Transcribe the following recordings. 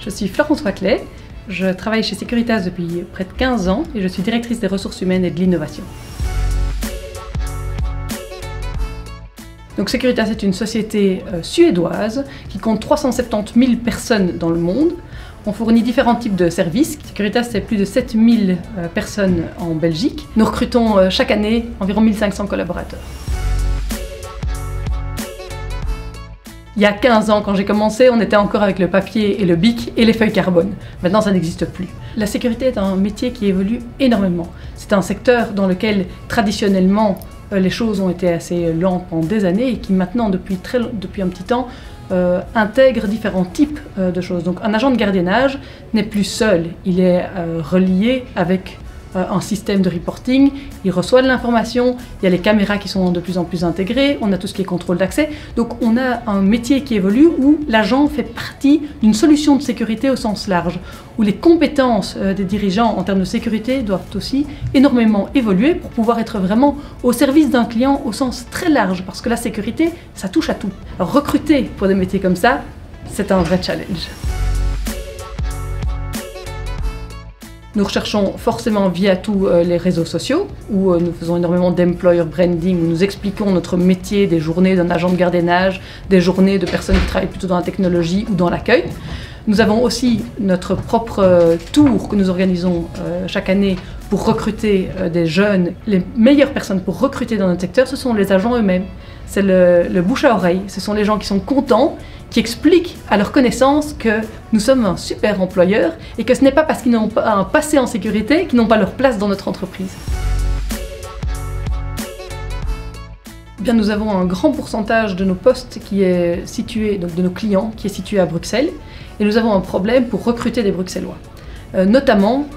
Je suis Florence Waclet, je travaille chez Securitas depuis près de 15 ans et je suis directrice des ressources humaines et de l'innovation. Donc Securitas est une société suédoise qui compte 370 000 personnes dans le monde. On fournit différents types de services. Securitas, c'est plus de 7 000 personnes en Belgique. Nous recrutons chaque année environ 1500 collaborateurs. Il y a 15 ans, quand j'ai commencé, on était encore avec le papier et le bic et les feuilles carbone. Maintenant, ça n'existe plus. La sécurité est un métier qui évolue énormément. C'est un secteur dans lequel, traditionnellement, les choses ont été assez lentes pendant des années et qui maintenant, depuis un petit temps, intègre différents types de choses. Donc un agent de gardiennage n'est plus seul, il est relié avec un système de reporting, il reçoit de l'information, il y a les caméras qui sont de plus en plus intégrées, on a tout ce qui est contrôle d'accès, donc on a un métier qui évolue où l'agent fait partie d'une solution de sécurité au sens large, où les compétences des dirigeants en termes de sécurité doivent aussi énormément évoluer pour pouvoir être vraiment au service d'un client au sens très large, parce que la sécurité, ça touche à tout. Alors, recruter pour des métiers comme ça, c'est un vrai challenge. Nous recherchons forcément via tous les réseaux sociaux, où nous faisons énormément d'employer branding, où nous expliquons notre métier, des journées d'un agent de gardiennage, des journées de personnes qui travaillent plutôt dans la technologie ou dans l'accueil. Nous avons aussi notre propre tour que nous organisons chaque année pour recruter des jeunes. Les meilleures personnes pour recruter dans notre secteur, ce sont les agents eux-mêmes. C'est le bouche à oreille, ce sont les gens qui sont contents, qui expliquent à leur connaissance que nous sommes un super employeur et que ce n'est pas parce qu'ils n'ont pas un passé en sécurité qu'ils n'ont pas leur place dans notre entreprise. Bien, nous avons un grand pourcentage de nos postes qui est situé, donc de nos clients, qui est situé à Bruxelles, et nous avons un problème pour recruter des Bruxellois. Notamment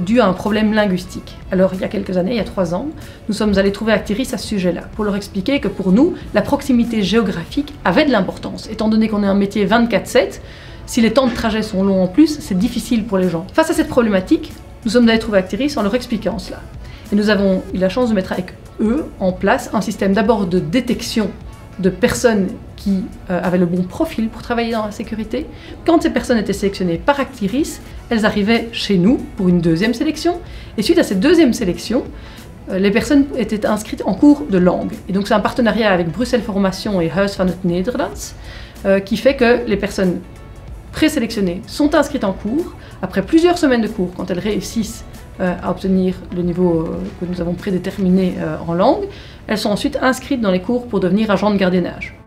dû à un problème linguistique. Alors il y a quelques années, il y a 3 ans, nous sommes allés trouver Actiris à ce sujet-là, pour leur expliquer que pour nous, la proximité géographique avait de l'importance. Étant donné qu'on est un métier 24/7, si les temps de trajet sont longs en plus, c'est difficile pour les gens. Face à cette problématique, nous sommes allés trouver Actiris en leur expliquant cela. Et nous avons eu la chance de mettre avec eux en place un système d'abord de détection de personnes qui avaient le bon profil pour travailler dans la sécurité. Quand ces personnes étaient sélectionnées par Actiris, elles arrivaient chez nous pour une deuxième sélection. Et suite à cette deuxième sélection, les personnes étaient inscrites en cours de langue. Et donc c'est un partenariat avec Bruxelles Formation et Huis van het Nederlands qui fait que les personnes présélectionnées sont inscrites en cours. Après plusieurs semaines de cours, quand elles réussissent à obtenir le niveau que nous avons prédéterminé en langue, elles sont ensuite inscrites dans les cours pour devenir agents de gardiennage.